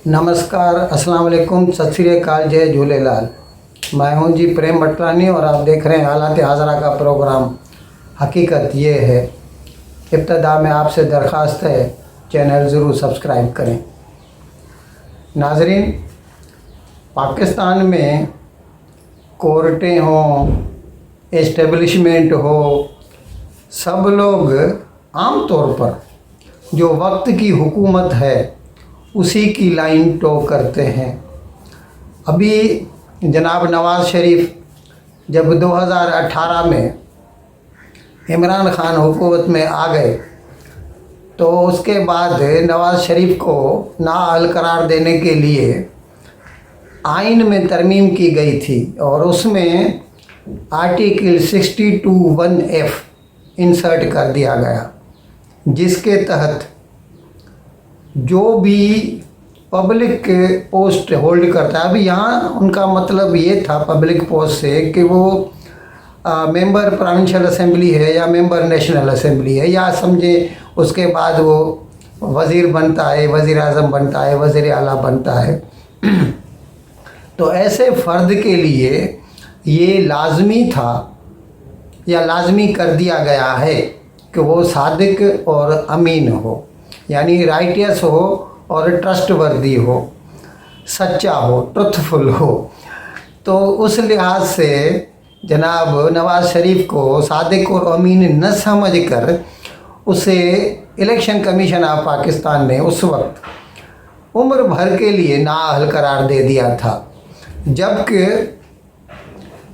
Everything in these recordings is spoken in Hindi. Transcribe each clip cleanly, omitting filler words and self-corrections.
नमस्कार, अस्सलाम वालेकुम, सत श्री अकाल, जय झूलेलाल। मैं हूं जी प्रेम बटलानी और आप देख रहे हैं हालात हाज़रा का प्रोग्राम। हकीकत ये है, इब्तदा में आपसे दरख्वास्त है चैनल ज़रूर सब्सक्राइब करें। नाज़रीन, पाकिस्तान में कोर्टें हों, एस्टेब्लिशमेंट हो, सब लोग आम तौर पर जो वक्त की हुकूमत है उसी की लाइन टो करते हैं। अभी जनाब नवाज़ शरीफ जब 2018 में इमरान खान हुकूमत में आ गए तो उसके बाद नवाज़ शरीफ को नाअहल करार देने के लिए आइन में तरमीम की गई थी और उसमें आर्टिकल 62(1)(f) इंसर्ट कर दिया गया, जिसके तहत जो भी पब्लिक पोस्ट होल्ड करता है, अभी यहाँ उनका मतलब ये था पब्लिक पोस्ट से कि वो मेंबर प्रोविंशियल असेंबली है या मेंबर नेशनल असेंबली है, या समझे उसके बाद वो वज़ीर बनता है, वज़ीर आज़म बनता है, वज़ीर आला बनता है। तो ऐसे फ़र्द के लिए ये लाजमी था या लाजमी कर दिया गया है कि वो सादिक और अमीन हो, यानी राइटियस हो और ट्रस्टवर्दी हो, सच्चा हो, ट्रुथफुल हो। तो उस लिहाज से जनाब नवाज़ शरीफ को सादिक और अमीन न समझकर उसे इलेक्शन कमीशन ऑफ पाकिस्तान ने उस वक्त उम्र भर के लिए नाअहल करार दे दिया था। जबकि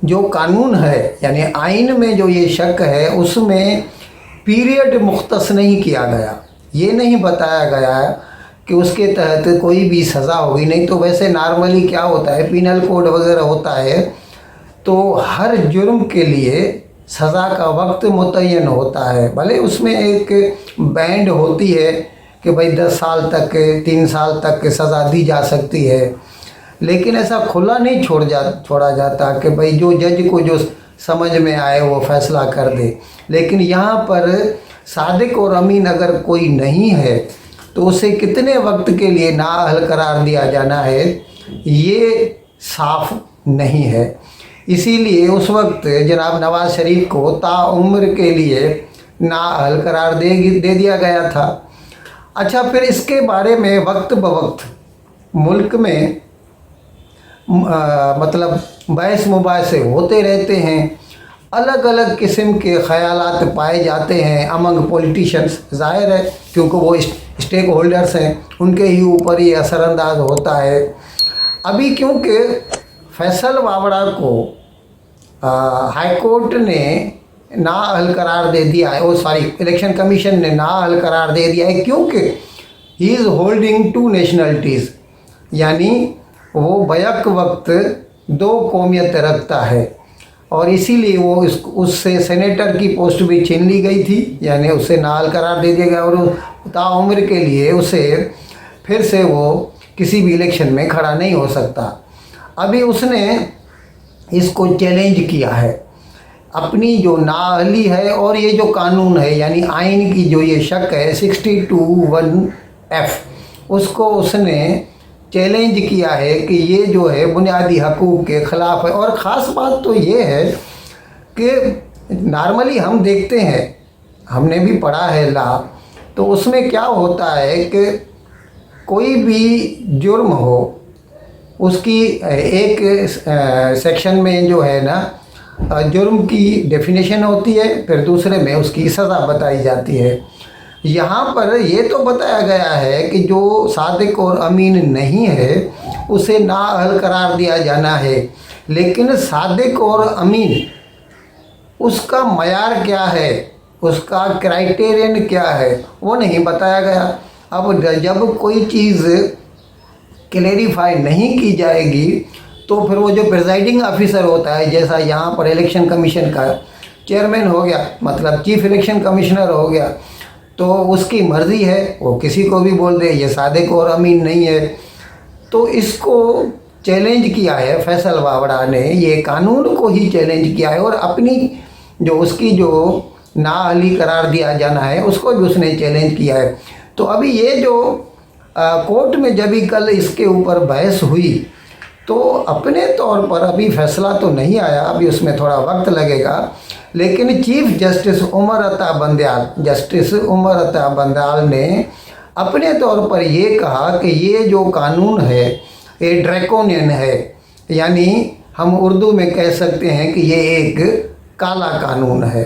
जो कानून है यानी आइन में जो ये शक है उसमें पीरियड मुख्तस नहीं किया गया, ये नहीं बताया गया कि उसके तहत कोई भी सज़ा होगी। नहीं तो वैसे नॉर्मली क्या होता है, पीनल कोड वगैरह होता है तो हर जुर्म के लिए सज़ा का वक्त मुतय्यन होता है। भले उसमें एक बैंड होती है कि भाई 10 साल तक, 3 साल तक सज़ा दी जा सकती है, लेकिन ऐसा खुला नहीं छोड़ा जाता कि भाई जो जज को जो समझ में आए वो फ़ैसला कर दे। लेकिन यहाँ पर सादिक और अमीन अगर कोई नहीं है तो उसे कितने वक्त के लिए नाअहल करार दिया जाना है ये साफ नहीं है। इसीलिए उस वक्त जनाब नवाज़ शरीफ को ताउम्र के लिए नाअहल करार दे दिया गया था। अच्छा, फिर इसके बारे में वक्त बवक्त मुल्क में मतलब बहस मुबाहसे होते रहते हैं, अलग अलग किस्म के ख़यालात पाए जाते हैं अमंग पॉलिटिशियंस। ज़ाहिर है क्योंकि वो स्टेक होल्डर्स हैं, उनके ही ऊपर ही असरअंदाज होता है। अभी क्योंकि फैसल वावड़ा को हाई कोर्ट ने नाअहल करार दे दिया है, इलेक्शन कमीशन ने नाअहल करार दे दिया है क्योंकि ही इज़ होल्डिंग 2 नेशनलिटीज़, यानी वो बैक वक्त 2 कौमियत रखता है और इसीलिए वो उससे सेनेटर की पोस्ट भी छीन ली गई थी, यानी उसे नाअहल करार दे दिया गया और ताउम्र के लिए उसे फिर से वो किसी भी इलेक्शन में खड़ा नहीं हो सकता। अभी उसने इसको चैलेंज किया है, अपनी जो नाअहली है और ये जो कानून है यानी आइन की जो ये शक है 62(1)(f) उसको उसने चैलेंज किया है कि ये जो है बुनियादी हकूक़ के ख़िलाफ़ है। और ख़ास बात तो ये है कि नॉर्मली हम देखते हैं, हमने भी पढ़ा है लॉ, तो उसमें क्या होता है कि कोई भी जुर्म हो उसकी एक सेक्शन में जो है ना जुर्म की डेफिनेशन होती है, फिर दूसरे में उसकी सज़ा बताई जाती है। यहाँ पर ये तो बताया गया है कि जो सादिक और अमीन नहीं है उसे नाअहल करार दिया जाना है, लेकिन सादिक और अमीन उसका मयार क्या है, उसका क्राइटेरियन क्या है, वो नहीं बताया गया। अब जब कोई चीज़ क्लेरिफाई नहीं की जाएगी तो फिर वो जो प्रिजाइडिंग ऑफिसर होता है, जैसा यहाँ पर इलेक्शन कमीशन का चेयरमैन हो गया, मतलब चीफ इलेक्शन कमिश्नर हो गया, तो उसकी मर्ज़ी है, वो किसी को भी बोल दे ये सादिक और अमीन नहीं है। तो इसको चैलेंज किया है फैसल वावड़ा ने, ये कानून को ही चैलेंज किया है और अपनी जो उसकी जो नाअहली करार दिया जाना है उसको भी उसने चैलेंज किया है। तो अभी ये जो कोर्ट में जब भी कल इसके ऊपर बहस हुई तो अपने तौर पर अभी फैसला तो नहीं आया, अभी उसमें थोड़ा वक्त लगेगा, लेकिन chief justice justice Umar Ata Bandial ने अपने तौर पर ये कहा कि ये जो कानून है ये ड्रैकोनियन है, यानी हम उर्दू में कह सकते हैं कि ये एक काला कानून है।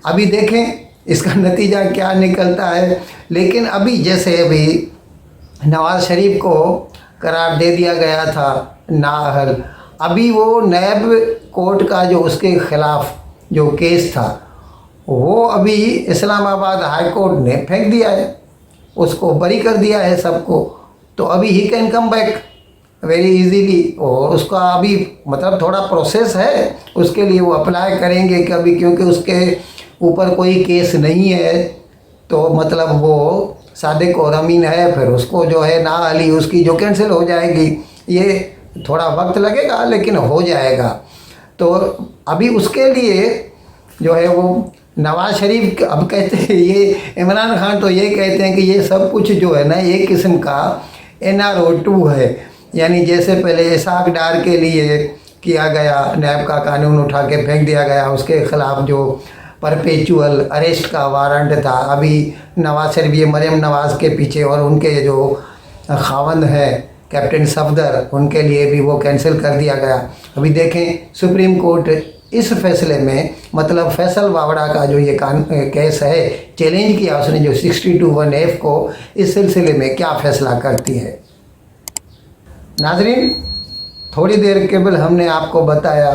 अभी देखें इसका नतीजा क्या निकलता है। लेकिन अभी जैसे अभी नवाज़ शरीफ को करार दे दिया गया था नाअहल, अभी वो नैब कोर्ट का जो उसके ख़िलाफ़ जो केस था वो अभी इस्लामाबाद हाई कोर्ट ने फेंक दिया है, उसको बरी कर दिया है सबको। तो अभी he can come back very easily, और उसका अभी मतलब थोड़ा प्रोसेस है, उसके लिए वो अप्लाई करेंगे कि अभी क्योंकि उसके ऊपर कोई केस नहीं है तो मतलब वो सादिक और अमीन है, फिर उसको जो है नाअहली उसकी जो कैंसिल हो जाएगी। ये थोड़ा वक्त लगेगा लेकिन हो जाएगा। तो अभी उसके लिए जो है वो नवाज़ शरीफ अब कहते हैं, ये इमरान खान तो ये कहते हैं कि ये सब कुछ जो है ना एक किस्म का NRO 2 है, यानी जैसे पहले इसाक डार के लिए किया गया, नैब का कानून उठा के फेंक दिया गया, उसके ख़िलाफ़ जो परपेचुअल अरेस्ट का वारंट था, अभी नवाज़ शरीफ ये मरियम नवाज़ के पीछे और उनके जो खावंद हैं कैप्टन सफदर, उनके लिए भी वो कैंसिल कर दिया गया। अभी देखें सुप्रीम कोर्ट इस फैसले में मतलब फैसल वावड़ा का जो ये केस है चैलेंज किया उसने जो 62(1)(f) को, इस सिलसिले में क्या फ़ैसला करती है। नाजरीन, थोड़ी देर केवल हमने आपको बताया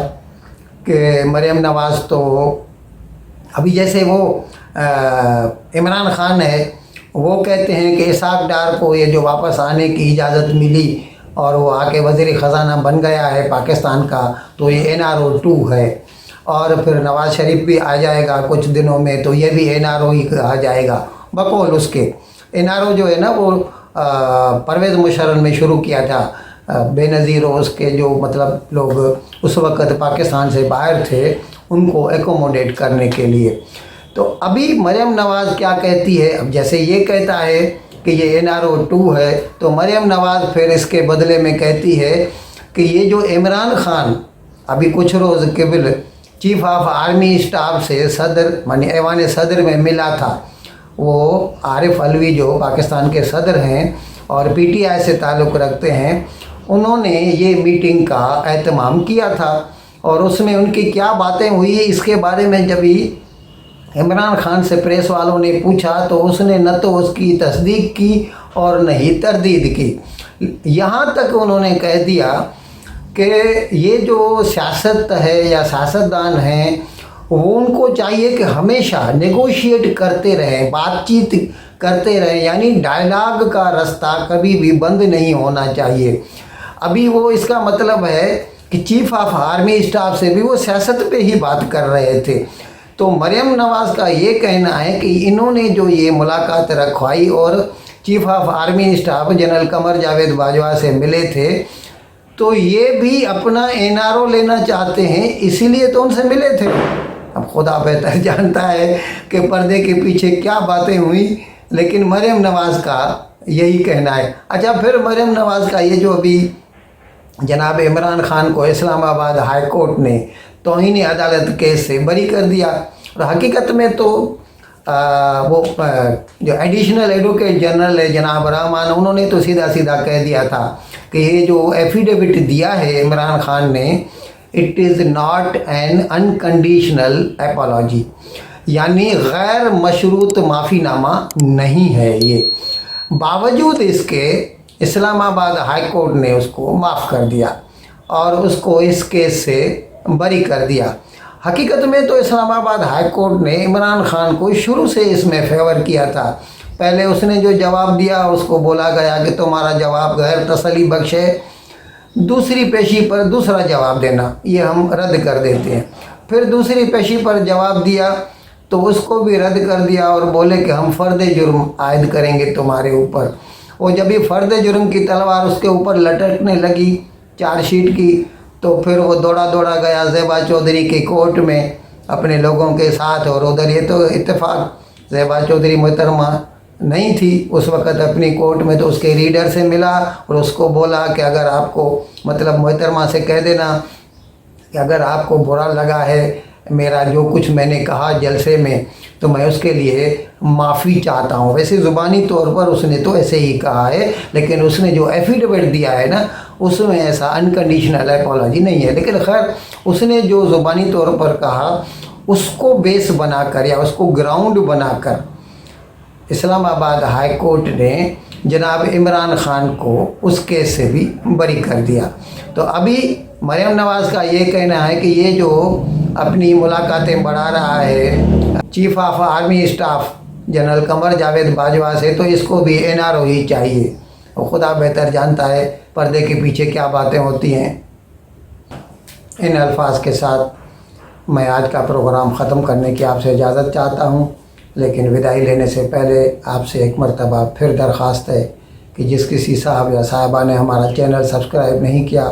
कि मरियम नवाज़ तो अभी जैसे वो इमरान खान है वो कहते हैं कि इसाक डार को ये जो वापस आने की इजाज़त मिली और वो आके वज़ीर ख़जाना बन गया है पाकिस्तान का, तो ये NRO 2 है। और फिर नवाज़ शरीफ भी आ जाएगा कुछ दिनों में, तो ये भी NRO ही कहा जाएगा बकौल उसके। NRO जो है ना वो परवेज़ मुशर्रफ में शुरू किया था, बेनज़ीर उसके जो मतलब लोग उस वक़्त पाकिस्तान से बाहर थे उनको एकोमोडेट करने के लिए। तो अभी मरियम नवाज़ क्या कहती है, अब जैसे ये कहता है कि ये NRO 2 है, तो मरियम नवाज़ फिर इसके बदले में कहती है कि ये जो इमरान खान अभी कुछ रोज़ केवल चीफ ऑफ आर्मी स्टाफ से सदर मानी ऐवान सदर में मिला था, वो आरिफ अलवी जो पाकिस्तान के सदर हैं और PTI से ताल्लुक़ रखते हैं, उन्होंने ये मीटिंग का एहतमाम किया था। और उसमें उनकी क्या बातें हुई इसके बारे में जब ही इमरान खान से प्रेस वालों ने पूछा तो उसने न तो उसकी तस्दीक की और न ही तरदीद की। यहाँ तक उन्होंने कह दिया कि ये जो सियासत है या सियासतदान हैं वो उनको चाहिए कि हमेशा नेगोशिएट करते रहें, बातचीत करते रहें, यानी डायलॉग का रास्ता कभी भी बंद नहीं होना चाहिए। अभी वो इसका मतलब है कि चीफ ऑफ आर्मी स्टाफ से भी वो सियासत पे ही बात कर रहे थे। तो मरियम नवाज़ का ये कहना है कि इन्होंने जो ये मुलाकात रखवाई और chief of army staff general Qamar Javed Bajwa से मिले थे, तो ये भी अपना NRO लेना चाहते हैं, इसीलिए तो उनसे मिले थे। अब खुदा बेहतर जानता है कि पर्दे के पीछे क्या बातें हुई, लेकिन मरियम नवाज़ का यही कहना है। अच्छा, फिर मरियम नवाज़ का ये जो अभी जनाब इमरान खान को इस्लामाबाद हाई कोर्ट ने तौहीन अदालत केस से बरी कर दिया, और हकीकत में तो वो जो एडिशनल एडवोकेट जनरल है जनाब रहमान, उन्होंने तो सीधा सीधा कह दिया था कि ये जो एफिडेविट दिया है इमरान खान ने, it is not an unconditional apiology, यानी गैर मशरूत माफ़ीनामा नहीं है ये। बावजूद इसके इस्लामाबाद हाई कोर्ट ने उसको माफ़ कर दिया और उसको इस केस से बरी कर दिया। हकीकत में तो इस्लामाबाद हाई कोर्ट ने इमरान खान को शुरू से इसमें फेवर किया था। पहले उसने जो जवाब दिया उसको बोला गया कि तुम्हारा जवाब गैर तसली बख्श है, दूसरी पेशी पर दूसरा जवाब देना, ये हम रद्द कर देते हैं। फिर दूसरी पेशी पर जवाब दिया तो उसको भी रद्द कर दिया और बोले कि हम फ़र्द जुर्म आयद करेंगे तुम्हारे ऊपर। और जब ये फ़र्द जुर्म की तलवार उसके ऊपर लटकने लगी चार्जशीट की, तो फिर वो दौड़ा दौड़ा गया ज़ेबा चौधरी के कोर्ट में अपने लोगों के साथ। और उधर ये तो इत्तेफाक ज़ेबा चौधरी मोहतरमा नहीं थी उस वक़्त अपनी कोर्ट में, तो उसके रीडर से मिला और उसको बोला कि अगर आपको मतलब मोहतरमा से कह देना कि अगर आपको बुरा लगा है मेरा जो कुछ मैंने कहा जलसे में, तो मैं उसके लिए माफ़ी चाहता हूँ। वैसे ज़ुबानी तौर पर उसने तो ऐसे ही कहा है, लेकिन उसने जो एफिडेविट दिया है ना उसमें ऐसा अनकंडीशनल अपॉलॉजी नहीं है। लेकिन खैर उसने जो ज़ुबानी तौर पर कहा उसको बेस बनाकर या उसको ग्राउंड बनाकर इस्लामाबाद हाई कोर्ट ने जनाब इमरान खान को उस केस से भी बरी कर दिया। तो अभी मरियम नवाज़ का ये कहना है कि ये जो अपनी मुलाकातें बढ़ा रहा है chief of army staff general Qamar Javed Bajwa से, तो इसको भी NRO ही चाहिए। और खुदा बेहतर जानता है पर्दे के पीछे क्या बातें होती हैं। इन अल्फाज के साथ मैं आज का प्रोग्राम ख़त्म करने की आपसे इजाज़त चाहता हूँ, लेकिन विदाई लेने से पहले आपसे एक मरतबा फिर दरख्वास्त है कि जिस किसी साहब या साहिबा ने हमारा चैनल सब्सक्राइब नहीं किया,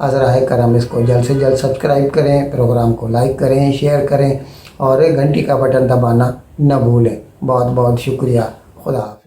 अज़रा करम इसको जल्द से जल्द सब्सक्राइब करें, प्रोग्राम को लाइक करें, शेयर करें और घंटी का बटन दबाना न भूलें। बहुत बहुत शुक्रिया। खुदा हाफ़िज़।